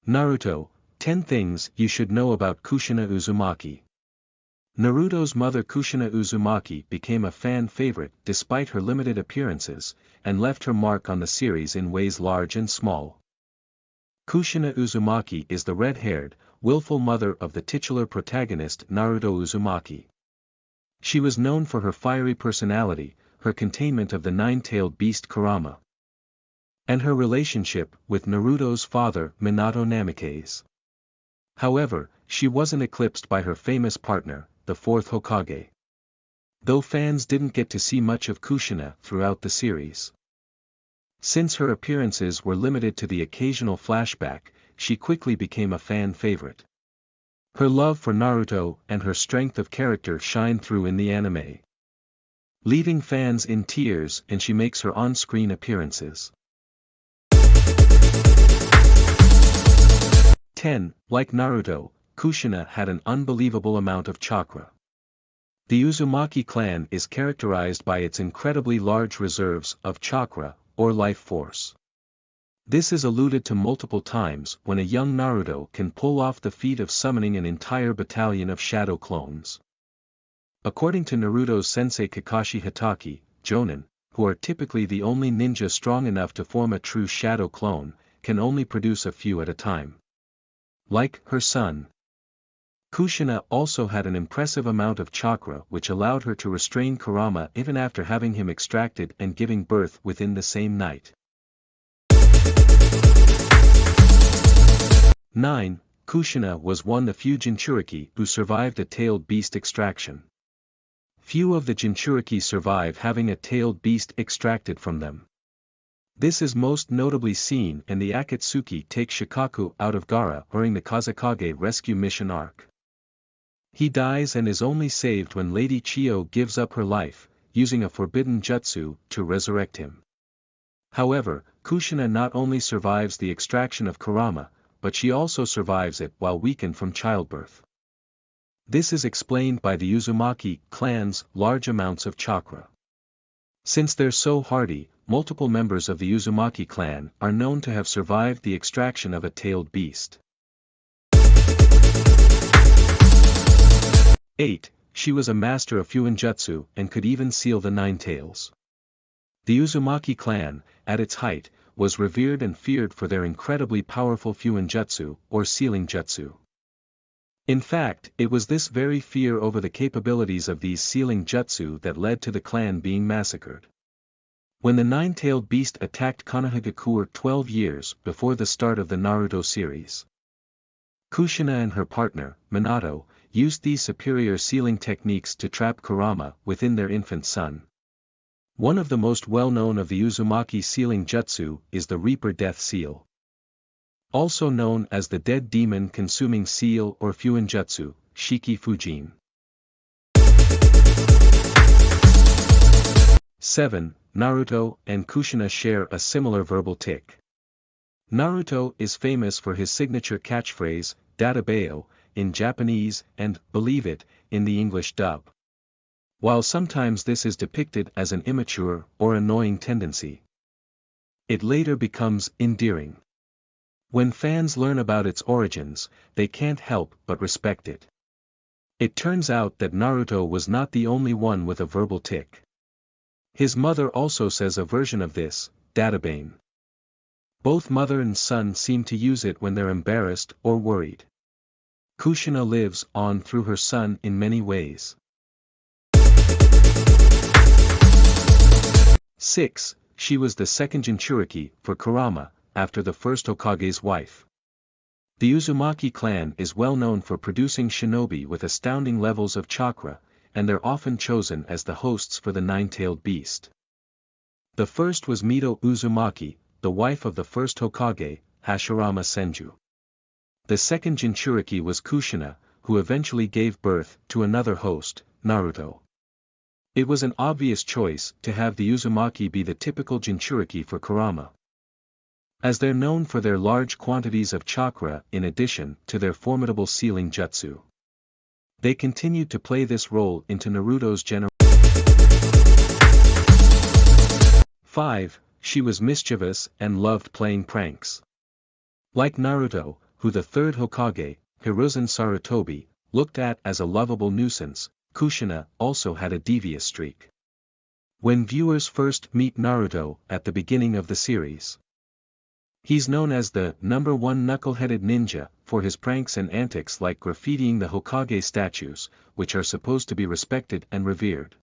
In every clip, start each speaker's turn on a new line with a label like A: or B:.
A: Naruto, 10 Things You Should Know About Kushina Uzumaki. Naruto's mother Kushina Uzumaki became a fan favorite despite her limited appearances, and left her mark on the series in ways large and small. Kushina Uzumaki is the red-haired, willful mother of the titular protagonist Naruto Uzumaki. She was known for her fiery personality, her containment of the nine-tailed beast Kurama, and her relationship with Naruto's father Minato Namikaze. However, she wasn't eclipsed by her famous partner, the fourth Hokage. Though fans didn't get to see much of Kushina throughout the series. Since her appearances were limited to the occasional flashback, she quickly became a fan favorite. Her love for Naruto and her strength of character shine through in the anime, leaving fans in tears, and she makes her on-screen appearances. 10. Like Naruto, Kushina had an unbelievable amount of chakra. The Uzumaki clan is characterized by its incredibly large reserves of chakra, or life force. This is alluded to multiple times when a young Naruto can pull off the feat of summoning an entire battalion of shadow clones. According to Naruto's sensei Kakashi Hatake, Jonin, who are typically the only ninja strong enough to form a true shadow clone, can only produce a few at a time. Like her son, Kushina also had an impressive amount of chakra which allowed her to restrain Kurama even after having him extracted and giving birth within the same night. 9. Kushina was one of the few Jinchuriki who survived a tailed beast extraction. Few of the Jinchuriki survive having a tailed beast extracted from them. This is most notably seen in the Akatsuki take Shikaku out of Gaara during the Kazekage rescue mission arc. He dies and is only saved when Lady Chiyo gives up her life, using a forbidden jutsu to resurrect him. However, Kushina not only survives the extraction of Kurama, but she also survives it while weakened from childbirth. This is explained by the Uzumaki clan's large amounts of chakra. Since they're so hardy, multiple members of the Uzumaki clan are known to have survived the extraction of a tailed beast. 8. She was a master of Fuinjutsu and could even seal the nine tails. The Uzumaki clan, at its height, was revered and feared for their incredibly powerful Fuinjutsu, or sealing jutsu. In fact, it was this very fear over the capabilities of these sealing jutsu that led to the clan being massacred. When the nine-tailed beast attacked Konohagakure 12 years before the start of the Naruto series, Kushina and her partner, Minato, used these superior sealing techniques to trap Kurama within their infant son. One of the most well-known of the Uzumaki sealing jutsu is the Reaper Death Seal, also known as the Dead Demon Consuming Seal or Fuinjutsu, Shiki Fujin. 7. Naruto and Kushina share a similar verbal tic. Naruto is famous for his signature catchphrase, Databeo, in Japanese and believe it, in the English dub. While sometimes this is depicted as an immature or annoying tendency, it later becomes endearing. When fans learn about its origins, they can't help but respect it. It turns out that Naruto was not the only one with a verbal tic. His mother also says a version of this, databane. Both mother and son seem to use it when they're embarrassed or worried. Kushina lives on through her son in many ways. 6. She was the second Jinchuriki for Kurama, after the first Hokage's wife. The Uzumaki clan is well known for producing shinobi with astounding levels of chakra, and they're often chosen as the hosts for the nine-tailed beast. The first was Mito Uzumaki, the wife of the first Hokage, Hashirama Senju. The second Jinchuriki was Kushina, who eventually gave birth to another host, Naruto. It was an obvious choice to have the Uzumaki be the typical Jinchuriki for Kurama, as they're known for their large quantities of chakra in addition to their formidable sealing jutsu. They continued to play this role into Naruto's generation. 5. She was mischievous and loved playing pranks. Like Naruto, who the third Hokage, Hiruzen Sarutobi, looked at as a lovable nuisance, Kushina also had a devious streak. When viewers first meet Naruto at the beginning of the series, he's known as the #1 knuckle-headed ninja for his pranks and antics like graffitiing the Hokage statues, which are supposed to be respected and revered.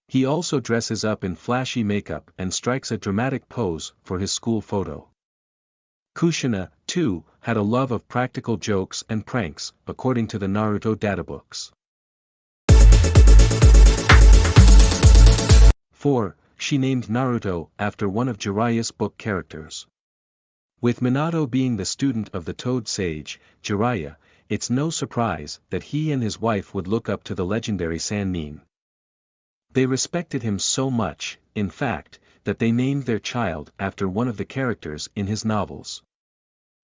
A: He also dresses up in flashy makeup and strikes a dramatic pose for his school photo. Kushina, too, had a love of practical jokes and pranks, according to the Naruto databooks. 4. She named Naruto after one of Jiraiya's book characters. With Minato being the student of the Toad Sage, Jiraiya, it's no surprise that he and his wife would look up to the legendary Sannin. They respected him so much, in fact, that they named their child after one of the characters in his novels.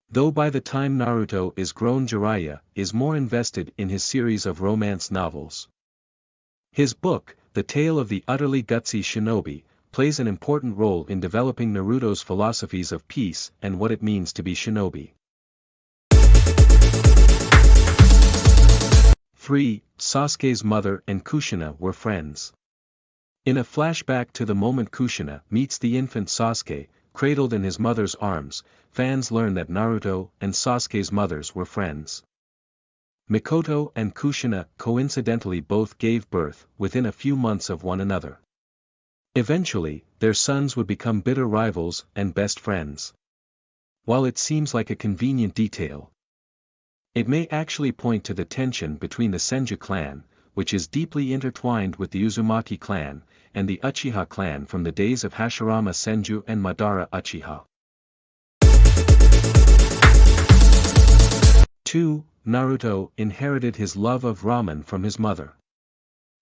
A: Though by the time Naruto is grown, Jiraiya is more invested in his series of romance novels. His book, The Tale of the Utterly Gutsy Shinobi, plays an important role in developing Naruto's philosophies of peace and what it means to be shinobi. 3. Sasuke's mother and Kushina were friends. In a flashback to the moment Kushina meets the infant Sasuke, cradled in his mother's arms, fans learn that Naruto and Sasuke's mothers were friends. Mikoto and Kushina coincidentally both gave birth within a few months of one another. Eventually, their sons would become bitter rivals and best friends. While it seems like a convenient detail, it may actually point to the tension between the Senju clan, which is deeply intertwined with the Uzumaki clan, and the Uchiha clan from the days of Hashirama Senju and Madara Uchiha. 2. Naruto inherited his love of ramen from his mother.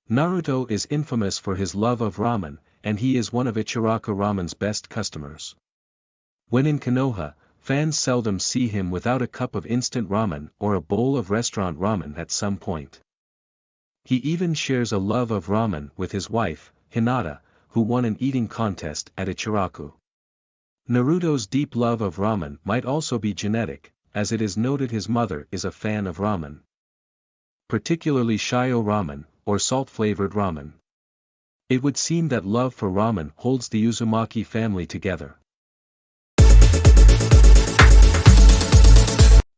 A: Naruto is infamous for his love of ramen, and he is one of Ichiraku Ramen's best customers. When in Konoha, fans seldom see him without a cup of instant ramen or a bowl of restaurant ramen at some point. He even shares a love of ramen with his wife, Hinata, who won an eating contest at Ichiraku. Naruto's deep love of ramen might also be genetic, as it is noted his mother is a fan of ramen, particularly shio ramen, or salt-flavored ramen. It would seem that love for ramen holds the Uzumaki family together.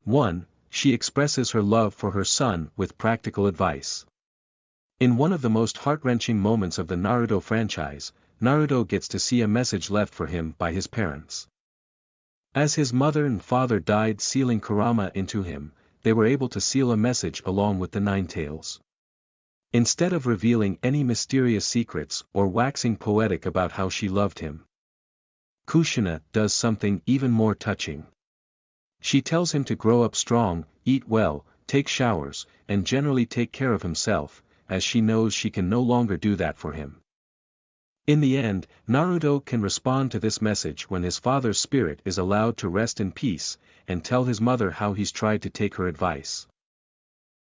A: 1. She expresses her love for her son with practical advice. In one of the most heart-wrenching moments of the Naruto franchise, Naruto gets to see a message left for him by his parents. As his mother and father died sealing Kurama into him, they were able to seal a message along with the Nine Tails. Instead of revealing any mysterious secrets or waxing poetic about how she loved him, Kushina does something even more touching. She tells him to grow up strong, eat well, take showers, and generally take care of himself, as she knows she can no longer do that for him. In the end, Naruto can respond to this message when his father's spirit is allowed to rest in peace, and tell his mother how he's tried to take her advice.